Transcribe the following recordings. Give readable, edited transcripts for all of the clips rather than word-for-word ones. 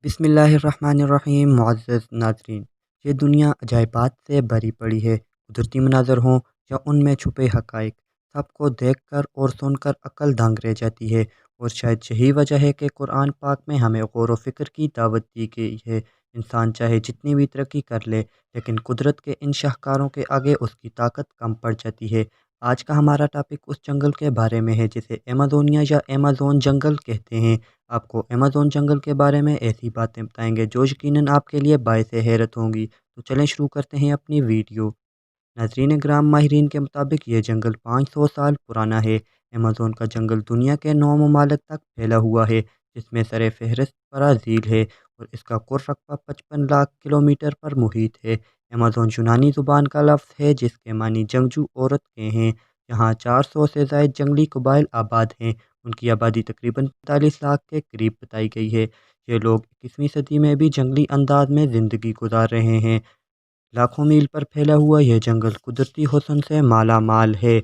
بسم اللہ الرحمن الرحیم۔ معزز ناظرین، یہ دنیا عجائبات سے بھری پڑی ہے۔ قدرتی مناظر ہوں یا ان میں چھپے حقائق، سب کو دیکھ کر اور سن کر عقل دنگ رہ جاتی ہے۔ اور شاید یہی وجہ ہے کہ قرآن پاک میں ہمیں غور و فکر کی دعوت دی گئی ہے۔ انسان چاہے جتنی بھی ترقی کر لے، لیکن قدرت کے ان شاہکاروں کے آگے اس کی طاقت کم پڑ جاتی ہے۔ آج کا ہمارا ٹاپک اس جنگل کے بارے میں ہے جسے ایمازونیا یا ایمازون جنگل کہتے ہیں۔ آپ کو ایمازون جنگل کے بارے میں ایسی باتیں بتائیں گے جو یقیناً آپ کے لیے باعث حیرت ہوں گی۔ تو چلیں شروع کرتے ہیں اپنی ویڈیو۔ ناظرین گرام، ماہرین کے مطابق یہ جنگل 500 سال پرانا ہے۔ ایمازون کا جنگل دنیا کے 9 ممالک تک پھیلا ہوا ہے، جس میں سر فہرست برازیل ہے اور اس کا کل رقبہ 55 لاکھ کلومیٹر پر محیط ہے۔ ایمازون یونانی زبان کا لفظ ہے جس کے معنی جنگجو عورت کے ہیں۔ یہاں 400 سے زائد جنگلی قبائل آباد ہیں۔ ان کی آبادی تقریباً 45 لاکھ کے قریب بتائی گئی ہے۔ یہ لوگ 21ویں صدی میں بھی جنگلی انداز میں زندگی گزار رہے ہیں۔ لاکھوں میل پر پھیلا ہوا یہ جنگل قدرتی حسن سے مالا مال ہے۔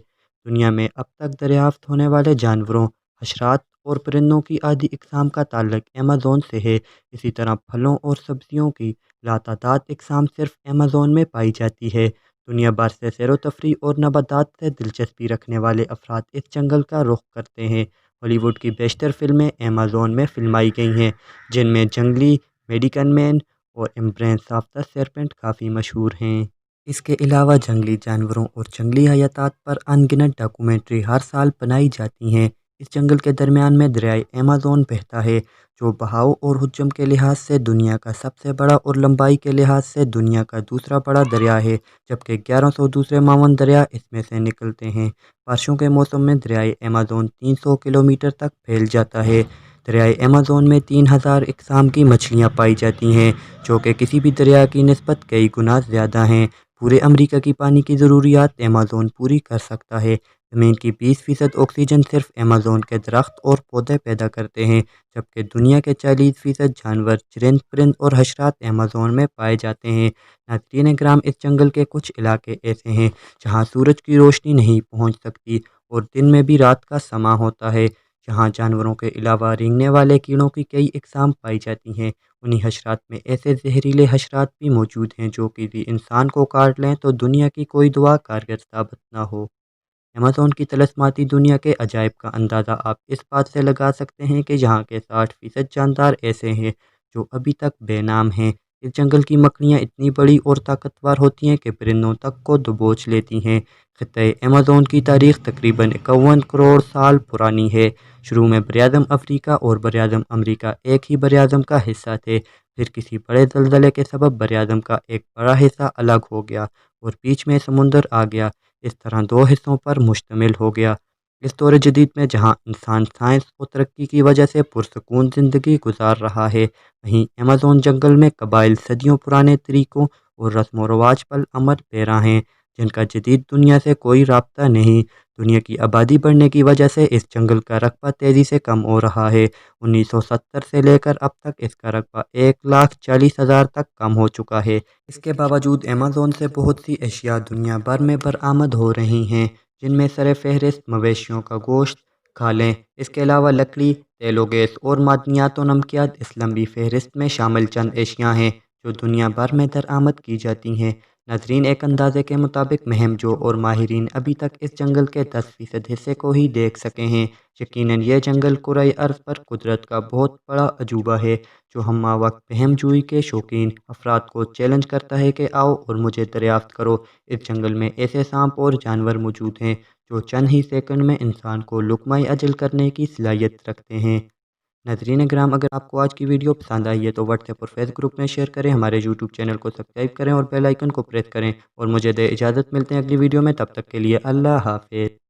دنیا میں اب تک دریافت ہونے والے جانوروں، حشرات اور پرندوں کی آدھی اقسام کا تعلق ایمازون سے ہے۔ اسی طرح پھلوں اور سبزیوں کی لاتعداد اقسام صرف ایمازون میں پائی جاتی ہے۔ دنیا بھر سے سیر و تفریح اور نباتات سے دلچسپی رکھنے والے افراد اس جنگل کا رخ کرتے ہیں۔ ہالی ووڈ کی بیشتر فلمیں ایمازون میں فلمائی گئی ہیں، جن میں جنگلی میڈیکن مین اور امبرینس آف دا سرپنٹ کافی مشہور ہیں۔ اس کے علاوہ جنگلی جانوروں اور جنگلی حیاتات پر ان گنت ڈاکومنٹری ہر سال بنائی جاتی ہیں۔ اس جنگل کے درمیان میں دریائے ایمازون بہتا ہے، جو بہاؤ اور حجم کے لحاظ سے دنیا کا سب سے بڑا اور لمبائی کے لحاظ سے دنیا کا دوسرا بڑا دریا ہے، جبکہ 1100 دوسرے معاون دریا اس میں سے نکلتے ہیں۔ بارشوں کے موسم میں دریائے ایمازون 300 کلومیٹر تک پھیل جاتا ہے۔ دریائے ایمازون میں 3000 اقسام کی مچھلیاں پائی جاتی ہیں، جو کہ کسی بھی دریا کی نسبت کئی گنا زیادہ ہیں۔ پورے امریکہ کی پانی کی ضروریات ایمازون پوری کر سکتا ہے۔ زمین کی 20% آکسیجن صرف ایمازون کے درخت اور پودے پیدا کرتے ہیں، جبکہ دنیا کے 40% جانور، چرند پرند اور حشرات ایمازون میں پائے جاتے ہیں۔ ناظرین کرام، اس جنگل کے کچھ علاقے ایسے ہیں جہاں سورج کی روشنی نہیں پہنچ سکتی اور دن میں بھی رات کا سما ہوتا ہے۔ یہاں جانوروں کے علاوہ رینگنے والے کیڑوں کی کئی اقسام پائی جاتی ہیں۔ انہی حشرات میں ایسے زہریلے حشرات بھی موجود ہیں جو کسی انسان کو کاٹ لیں تو دنیا کی کوئی دعا کارگر ثابت نہ ہو۔ ایمازون کی طلسماتی دنیا کے عجائب کا اندازہ آپ اس بات سے لگا سکتے ہیں کہ یہاں کے 60% جاندار ایسے ہیں جو ابھی تک بے نام ہیں۔ اس جنگل کی مکڑیاں اتنی بڑی اور طاقتور ہوتی ہیں کہ پرندوں تک کو دبوچ لیتی ہیں۔ خطۂ ایمازون کی تاریخ تقریباً 51 کروڑ سال پرانی ہے۔ شروع میں براعظم افریقہ اور براعظم امریکہ ایک ہی براعظم کا حصہ تھے، پھر کسی بڑے زلزلے کے سبب براعظم کا ایک بڑا حصہ الگ ہو گیا اور بیچ میں سمندر آ گیا۔ اس طرح دو حصوں پر مشتمل ہو گیا۔ اس دور جدید میں جہاں انسان سائنس اور ترقی کی وجہ سے پرسکون زندگی گزار رہا ہے، وہیں ایمازون جنگل میں قبائل صدیوں پرانے طریقوں اور رسم و رواج پر عمل پیرا ہیں، جن کا جدید دنیا سے کوئی رابطہ نہیں۔ دنیا کی آبادی بڑھنے کی وجہ سے اس جنگل کا رقبہ تیزی سے کم ہو رہا ہے۔ 1970 سے لے کر اب تک اس کا رقبہ 1,40,000 تک کم ہو چکا ہے۔ اس کے باوجود ایمازون سے بہت سی اشیاء دنیا بھر میں برآمد ہو رہی ہیں، جن میں سر فہرست مویشیوں کا گوشت، کھالیں۔ اس کے علاوہ لکڑی، تیل و گیس اور معدنیات و نمکیات اس لمبی فہرست میں شامل چند اشیاء ہیں جو دنیا بھر میں درآمد کی جاتی ہیں۔ ناظرین، ایک اندازے کے مطابق مہم جو اور ماہرین ابھی تک اس جنگل کے 10% حصے کو ہی دیکھ سکے ہیں۔ یقیناً یہ جنگل کرۂ ارض پر قدرت کا بہت بڑا عجوبہ ہے جو ہمہ وقت بہم جوئی کے شوقین افراد کو چیلنج کرتا ہے کہ آؤ اور مجھے دریافت کرو۔ اس جنگل میں ایسے سانپ اور جانور موجود ہیں جو چند ہی سیکنڈ میں انسان کو لقمہ اجل کرنے کی صلاحیت رکھتے ہیں۔ ناظرین کرام، اگر آپ کو آج کی ویڈیو پسند آئی ہے تو واٹس ایپ اور فیس گروپ میں شیئر کریں، ہمارے یوٹیوب چینل کو سبسکرائب کریں اور بیل آئیکن کو پریس کریں، اور مجھے دے اجازت۔ ملتے ہیں اگلی ویڈیو میں، تب تک کے لیے اللہ حافظ۔